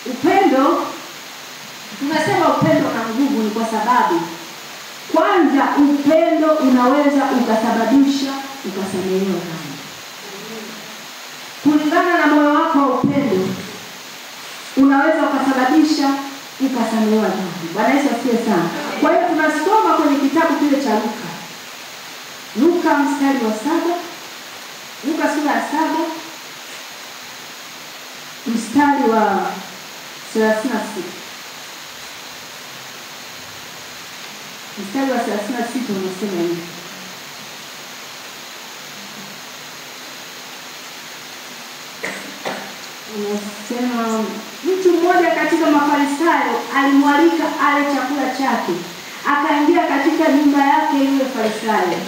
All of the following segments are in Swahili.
Upendo, tunasema upendo na nguvu ni kwa sababu kwanza upendo unaweza ukasababisha ukasamehewa dhambi. Kulingana na moyo wako wa upendo unaweza ukasababisha ukasamehewa dhambi. Bwana Yesu asifiwe sana. Kwa hiyo tunasoma kwenye kitabu kile cha Luka mstari wa 7. Luka sura ya 7 mstari wa 36. Mstari wa 36 unasema hivi. Unasema mtu mmoja katika Mafarisayo alimwalika ale chakula chake. Akaingia katika nyumba yake yule Farisayo.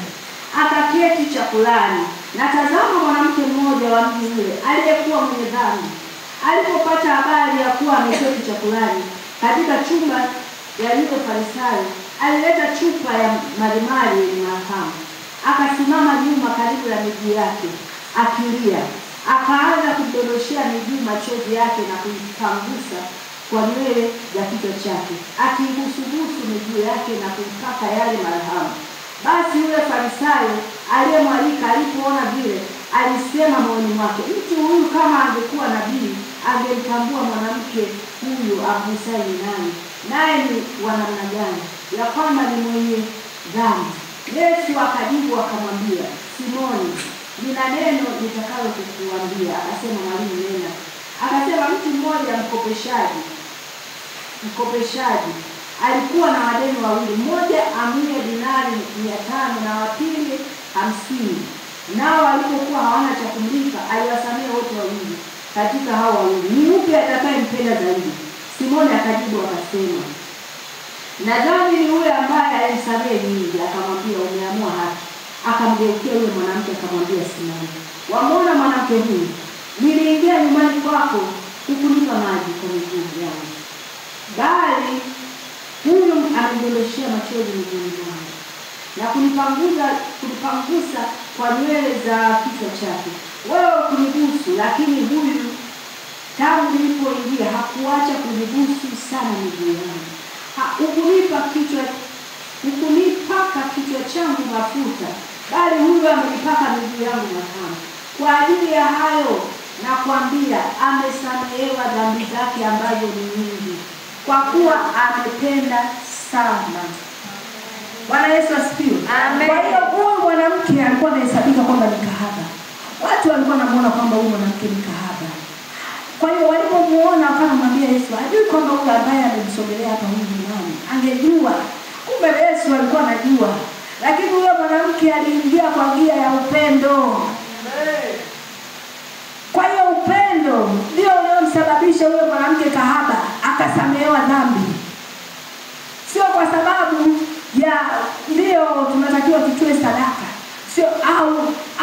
Akaketi chakulani. Na tazama mwanamke mmoja wa mji ule aliyekuwa mwenye dhambi. Alipopata habari ya kuwa ameketi chakulani katika chumba ya yule Farisayo, alileta chupa ya malimali yenye mahamu. Akasimama nyuma karibu na miguu yake, akilia. Akaanza kumdondoshea miguu machozi yake na kuipangusa kwa nywele za kichwa chake, akibusubusu miguu yake na kuipaka yale marhamu. Basi yule Farisayo aliyemwalika alipoona vile, alisema moyoni mwake, mtu huyu kama angekuwa nabii, angemtambua mwanamke huyu amgusaye ni nani, naye ni wa namna gani, ya kwamba ni mwenye dhambi. Yesu akajibu akamwambia, Simoni, nina neno nitakalo kukuambia. Akasema, mwalimu, nena. Akasema, mtu mmoja mkopeshaji alikuwa na wadeni wawili, mmoja amliye dinari 500 na wa pili 50. Nao walipokuwa hawana cha kumlipa, aliwasamehe wote wawili. Katika hao wawili ni yupi atakayempenda zaidi? Simoni akajibu akasema, nadhani ni yule ambaye alimsamehe nyingi. Akamwambia, umeamua haki. Akamgeukia yule mwanamke akamwambia, Simoni, wamuona mwanamke huyu? Niliingia nyumbani kwako, hukunipa maji kwa miguu yangu, bali huyu amedondoshea machozi miguuni mwangu na kunipangusa kwa nywele za kichwa chake. Wewe kunigusu, lakini huyu tangu nilipoingia hakuacha kunigusu sana miguu yangu. Hukunipaka kichwa changu mafuta, bali huyu amenipaka miguu yangu mafuta. Kwa ajili ya hayo nakwambia, amesamehewa dhambi zake ambazo ni nyingi, kwa kuwa amependa sana. Bwana Yesu asifiwe. Amen. Kwa hiyo huyu mwanamke alikuwa anahesabika kwamba ni kahaba. Watu walikuwa wanamuona kwamba huyu mwanamke ni kahaba. Kwa hiyo walipomuona wakamwambia Yesu, hajui kwamba huyu ambaye amemsogelea hapa huyu ni nani. Angejua. Kumbe Yesu alikuwa anajua. Lakini huyo mwanamke aliingia kwa njia ya upendo. Amen. Kwa hiyo upendo ndio uliomsababisha huyo mwanamke kahaba akasamehewa dhambi. Sio kwa sababu ya ndio tunatakiwa tutoe sadaka. Sio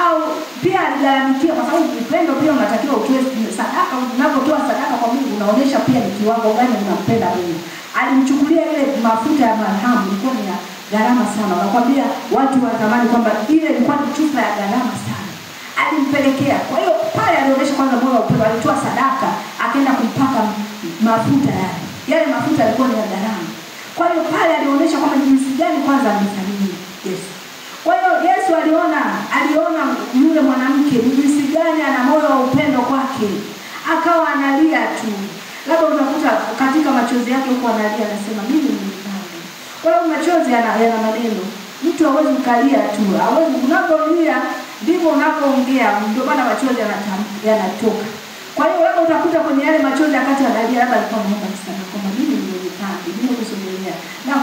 au pia alilalamikia kwa sababu upendo pia unatakiwa utoe sadaka. Unapotoa sadaka kwa Mungu unaonyesha pia ni kiwango gani unampenda Mungu. Alimchukulia ile mafuta ya marhamu ilikuwa ni gharama sana. Nakwambia watu wa zamani kwamba ile ilikuwa ni chupa ya gharama sana. Alimpelekea. Kwa hiyo pale alionyesha kwanza moyo wa upendo, alitoa sadaka, akaenda kumpaka mafuta yale. Yale mafuta yalikuwa ni ya gharama. Kwa hiyo pale alionyesha kwamba jinsi gani kwanza alimthamini Yesu. Kwa hiyo Yesu aliona yule mwanamke jinsi gani ana moyo wa upendo kwake. Akawa analia tu. Labda utakuta katika machozi yake huko analia, anasema mimi ni dhambi. Kwa hiyo machozi yana maneno. Mtu hawezi kukalia tu. Hawezi, unapolia ndivyo unapoongea, ndio maana machozi yanatoka. Kwa hiyo wewe utakuta kwenye yale machozi akati analia, labda alikuwa anaomba msamaha kwamba mimi ni mwenye dhambi, nimekusogelea. Na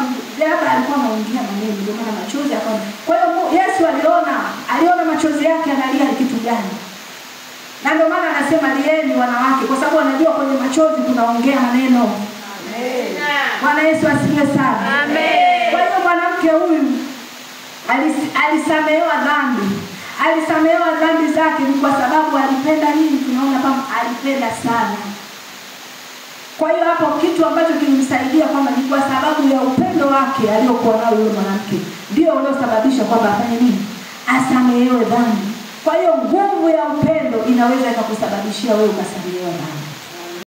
labda alikuwa anaongea maneno, ndio maana machozi akawa. Kwa hiyo Yesu aliona machozi yake analia ni kitu gani. Na ndio maana anasema lieni wanawake, kwa sababu anajua kwenye machozi tunaongea maneno. Amen. Bwana Yesu asifiwe sana. Amen. Kwa hiyo mwanamke huyu alisamehewa dhambi. Alisamehewa dhambi zake ni kwa sababu alipenda nini? Tunaona kama alipenda sana. Kwa hiyo hapo kitu ambacho kilimsaidia kwamba ni kwa sababu ya upendo wake aliokuwa nao yule mwanamke ndio uliosababisha kwamba afanye nini? Asamehewe dhambi. Kwa hiyo nguvu ya upendo inaweza ikakusababishia wewe ukasamehewa dhambi.